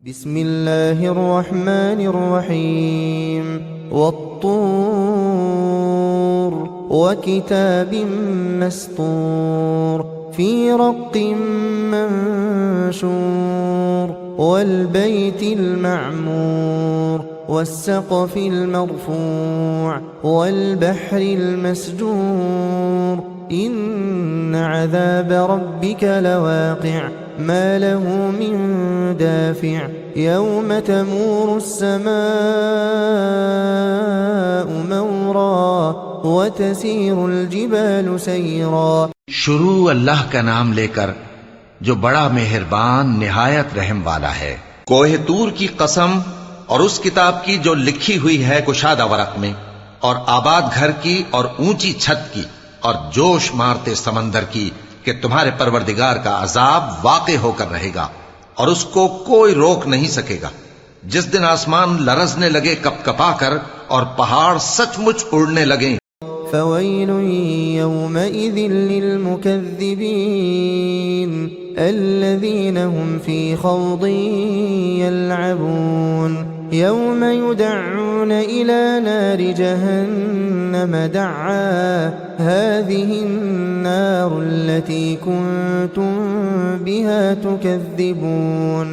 بسم اللہ الرحمن الرحیم والطور وکتاب مسطور فی رق منشور والبیت المعمور والسقف المرفوع والبحر المسجور إن عذاب ربك لواقع ما له من دافع يوم تمور السماء مورا وتسير الجبال سيرا. شروع اللہ کا نام لے کر جو بڑا مہربان نہایت رحم والا ہے. کوہ طور کی قسم اور اس کتاب کی جو لکھی ہوئی ہے کشادہ ورق میں، اور آباد گھر کی اور اونچی چھت کی، اور جوش مارتے سمندر کی کہ تمہارے پروردگار کا عذاب واقع ہو کر رہے گا اور اس کو کوئی روک نہیں سکے گا. جس دن آسمان لرزنے لگے کپ کپا کر اور پہاڑ سچ مچ اڑنے لگیں. فويل يومئذ للمكذبين الذين هم في خوض يلعبون يوم يدعون إلى نار جهنم دعا هذه النار التي كنتم بها تكذبون.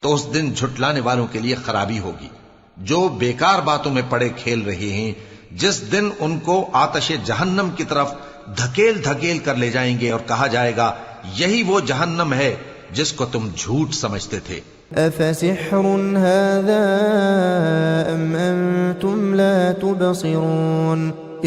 تو اس دن جھٹلانے والوں کے لیے خرابی ہوگی جو بیکار باتوں میں پڑے کھیل رہے ہیں. جس دن ان کو آتش جہنم کی طرف دھکیل دھکیل کر لے جائیں گے اور کہا جائے گا یہی وہ جہنم ہے جس کو تم جھوٹ سمجھتے تھے. افسحر هذا ام انتم لا تبصرون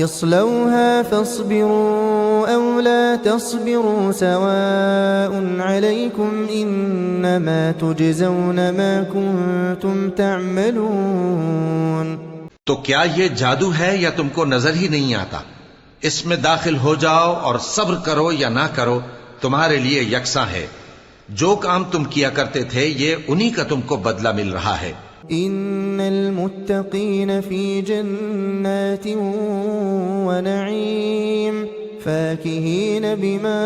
اصلوها فاصبروا او لا تصبروا سواء عليكم انما تجزون ما كنتم تعملون. تو کیا یہ جادو ہے یا تم کو نظر ہی نہیں آتا؟ اس میں داخل ہو جاؤ اور صبر کرو یا نہ کرو تمہارے لیے یکساں ہے. جو کام تم کیا کرتے تھے یہ انہی کا تم کو بدلہ مل رہا ہے. ان المتقین فی جنات ونعیم فاکہین بما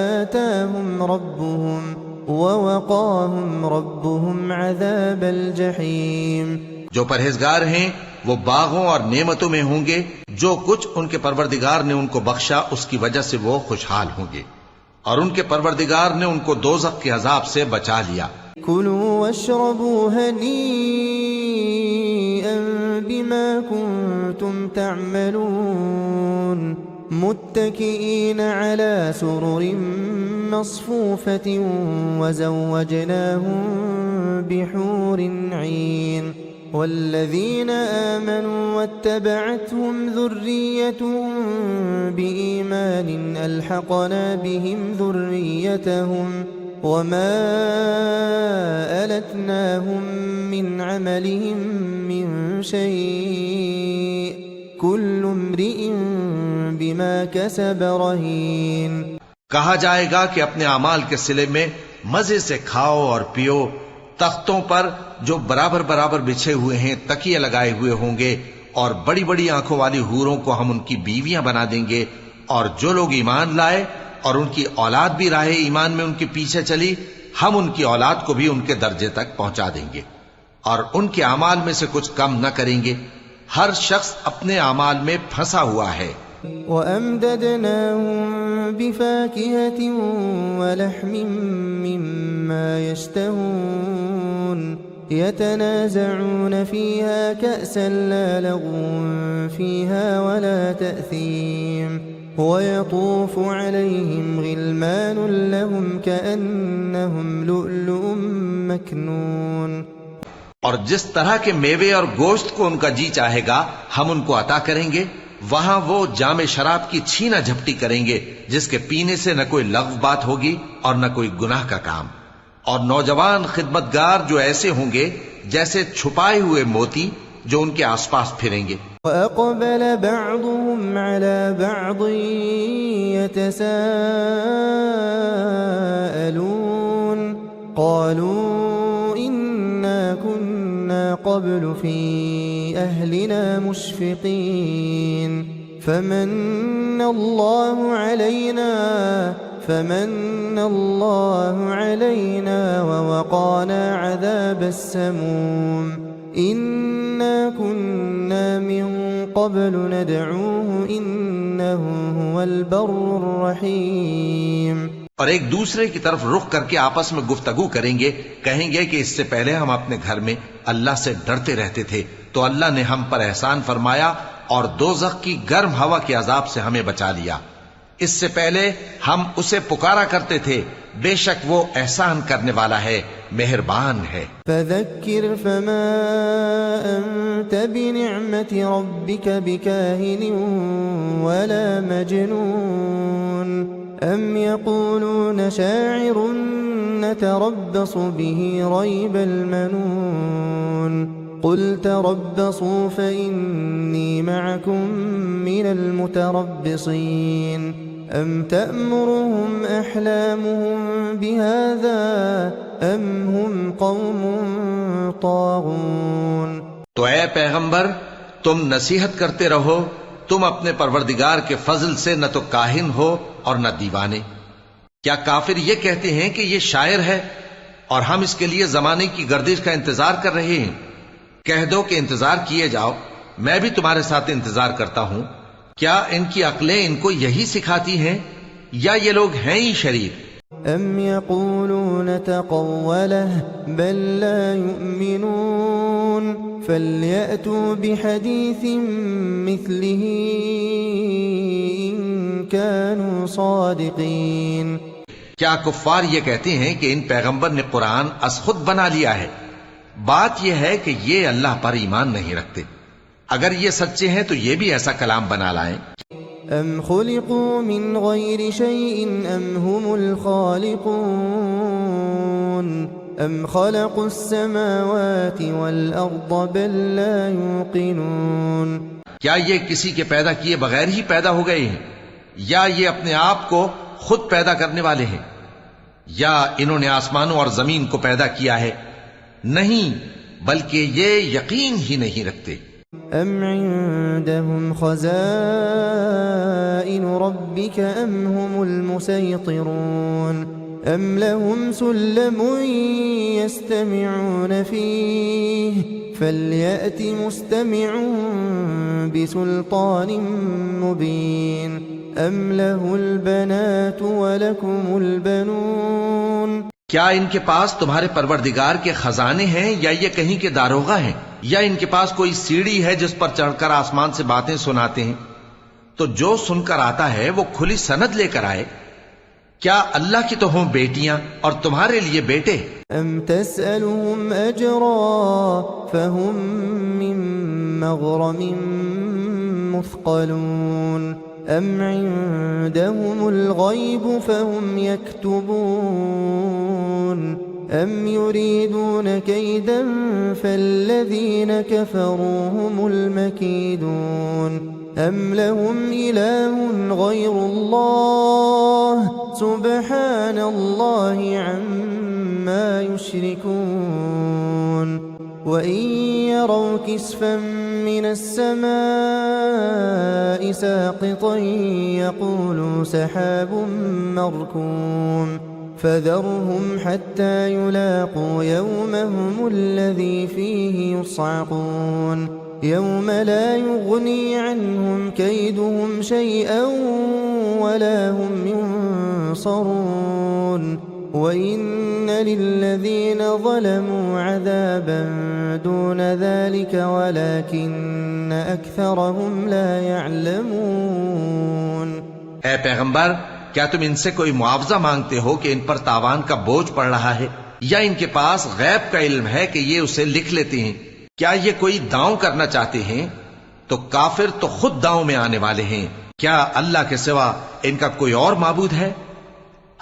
آتاہم ربهم ووقاہم ربهم عذاب الجحیم. جو پرہیزگار ہیں وہ باغوں اور نعمتوں میں ہوں گے. جو کچھ ان کے پروردگار نے ان کو بخشا اس کی وجہ سے وہ خوشحال ہوں گے اور ان کے پروردگار نے ان کو دوزخ کے عذاب سے بچا لیا. کلوا واشربوا ہنیئا بما کنتم تعملون متکئین علی سرر مصفوفة وزوجناهم بحور عین. والذين آمنوا واتبعتهم ذريتهم بإيمان ألحقنا بهم ذريتهم وما ألتناهم من عملهم من شيء كل امرئ بما كسب رهين. کہا جائے گا کہ اپنے اعمال کے صلے میں مزے سے کھاؤ اور پیو. تختوں پر جو برابر برابر بچھے ہوئے ہیں تکیے لگائے ہوئے ہوں گے اور بڑی بڑی آنکھوں والی حوروں کو ہم ان کی بیویاں بنا دیں گے. اور جو لوگ ایمان لائے اور ان کی اولاد بھی راہ ایمان میں ان کے پیچھے چلی ہم ان کی اولاد کو بھی ان کے درجے تک پہنچا دیں گے اور ان کے اعمال میں سے کچھ کم نہ کریں گے. ہر شخص اپنے اعمال میں پھنسا ہوا ہے. وَأَمْدَدْنَاهُمْ بِفَاكِهَةٍ وَلَحْمٍ مِّمَّا يَشْتَهُونَ يَتَنَازَعُونَ فِيهَا كَأْسًا لَّا لَغْوٌ فِيهَا وَلَا تَأْثِيمٌ وَيَطُوفُ عَلَيْهِمْ غِلْمَانٌ لَّهُمْ كَأَنَّهُمْ لُؤْلُؤٌ مَّكْنُونٌ. اور جس طرح کے میوے اور گوشت کو ان کا جی چاہے گا ہم ان کو عطا کریں گے. وہاں وہ جام شراب کی چھینا جھپٹی کریں گے جس کے پینے سے نہ کوئی لغو بات ہوگی اور نہ کوئی گناہ کا کام. اور نوجوان خدمتگار جو ایسے ہوں گے جیسے چھپائے ہوئے موتی جو ان کے آس پاس پھریں گے. وَأَقْبَلَ بَعْضُهُمْ عَلَى بَعْضٍ يَتَسَاءَلُونَ قَالُوا إِنَّا كُنَّا قَبْلُ فِي أَهْلِنَا مُشْفِقِينَ فَمَنَّ اللَّهُ عَلَيْنَا فمن الله علينا ووقانا عذاب السموم إنا كنا من قبل ندعوه إنه هو البر الرحيم. اور ایک دوسرے کی طرف رخ کر کے آپس میں گفتگو کریں گے، کہیں گے کہ اس سے پہلے ہم اپنے گھر میں اللہ سے ڈرتے رہتے تھے تو اللہ نے ہم پر احسان فرمایا اور دوزخ کی گرم ہوا کے عذاب سے ہمیں بچا لیا. اس سے پہلے ہم اسے پکارا کرتے تھے، بے شک وہ احسان کرنے والا ہے، مہربان ہے. فذكر فما أنت بنعمة ربك بكاهن ولا مجنون أم يقولون شاعر نتربص به ريب المنون قل تربصوا فإني معكم من المتربصين أم تأمرهم أحلامهم بهذا أم هم قوم طاغون. تو اے پیغمبر تم نصیحت کرتے رہو، تم اپنے پروردگار کے فضل سے نہ تو کاہن ہو اور نہ دیوانے. کیا کافر یہ کہتے ہیں کہ یہ شاعر ہے اور ہم اس کے لیے زمانے کی گردش کا انتظار کر رہے ہیں؟ کہہ دو کہ انتظار کیے جاؤ، میں بھی تمہارے ساتھ انتظار کرتا ہوں. کیا ان کی عقلیں ان کو یہی سکھاتی ہیں یا یہ لوگ ہیں ہی شریر؟ ام يقولون تقوله بل لا يؤمنون فليأتوا بحديث مثله إن كانوا صادقين. کیا کفار یہ کہتے ہیں کہ ان پیغمبر نے قرآن از خود بنا لیا ہے؟ بات یہ ہے کہ یہ اللہ پر ایمان نہیں رکھتے. اگر یہ سچے ہیں تو یہ بھی ایسا کلام بنا لائیں. ام خلقوا من غیر شیء ام هم الخالقون ام خلقوا السماوات والارض بل لا يوقنون. کیا یہ کسی کے پیدا کیے بغیر ہی پیدا ہو گئے ہیں یا یہ اپنے آپ کو خود پیدا کرنے والے ہیں یا انہوں نے آسمانوں اور زمین کو پیدا کیا ہے؟ نہیں، بلکہ یہ یقین ہی نہیں رکھتے. ام عندهم خزائن ربك ام هم المسيطرون ام لهم سلم يستمعون فيه فليأت مستمع بسلطان مبين ام له البنات ولكم البنون. کیا ان کے پاس تمہارے پروردگار کے خزانے ہیں یا یہ کہیں کے داروغہ ہیں یا ان کے پاس کوئی سیڑھی ہے جس پر چڑھ کر آسمان سے باتیں سناتے ہیں؟ تو جو سن کر آتا ہے وہ کھلی سند لے کر آئے. کیا اللہ کی تو ہوں بیٹیاں اور تمہارے لیے بیٹے؟ ام تسألهم اجرا فهم من مغرم مثقلون ام عندهم الغيب فهم يكتبون ام يريدون كيدا فالذين كفروا هم المكيدون ام لهم إله غير الله سبحان الله عما يشركون. وإن يروا كسفا من السماء ساقطا يقولوا سحاب مركوم فذرهم حتى يلاقوا يومهم الذي فيه يصعقون يوم لا يغني عنهم كيدهم شيئا ولا هم ينصرون وَإِنَّ لِلَّذِينَ ظَلَمُوا عَذَابًا دُونَ ذَلِكَ وَلَكِنَّ أَكْثَرَهُمْ لَا يَعْلَمُونَ. اے پیغمبر، کیا تم ان سے کوئی معاوضہ مانگتے ہو کہ ان پر تاوان کا بوجھ پڑ رہا ہے یا ان کے پاس غیب کا علم ہے کہ یہ اسے لکھ لیتے ہیں؟ کیا یہ کوئی داؤں کرنا چاہتے ہیں؟ تو کافر تو خود داؤں میں آنے والے ہیں. کیا اللہ کے سوا ان کا کوئی اور معبود ہے؟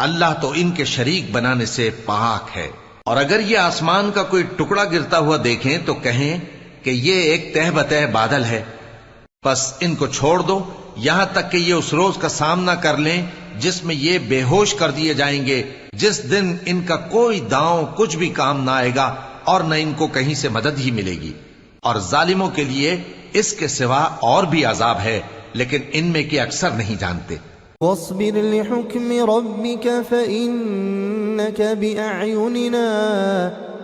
اللہ تو ان کے شریک بنانے سے پاک ہے. اور اگر یہ آسمان کا کوئی ٹکڑا گرتا ہوا دیکھیں تو کہیں کہ یہ ایک تہ بتہ بادل ہے، بس ان کو چھوڑ دو یہاں تک کہ یہ اس روز کا سامنا کر لیں جس میں یہ بے ہوش کر دیے جائیں گے، جس دن ان کا کوئی داؤں کچھ بھی کام نہ آئے گا اور نہ ان کو کہیں سے مدد ہی ملے گی. اور ظالموں کے لیے اس کے سوا اور بھی عذاب ہے، لیکن ان میں کے اکثر نہیں جانتے. واصبر لحكم ربك فإنك بأعيننا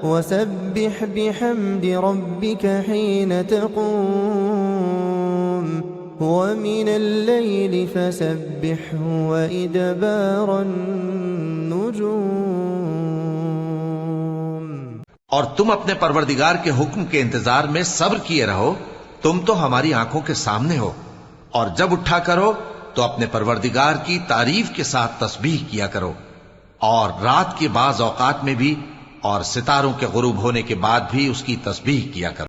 وسبح بحمد ربك حين تقوم ومن الليل فسبحه وإدبار النجوم۔ اور تم اپنے پروردگار کے حکم کے انتظار میں صبر کیے رہو، تم تو ہماری آنکھوں کے سامنے ہو، اور جب اٹھا کرو تو اپنے پروردگار کی تعریف کے ساتھ تسبیح کیا کرو، اور رات کے بعض اوقات میں بھی اور ستاروں کے غروب ہونے کے بعد بھی اس کی تسبیح کیا کرو۔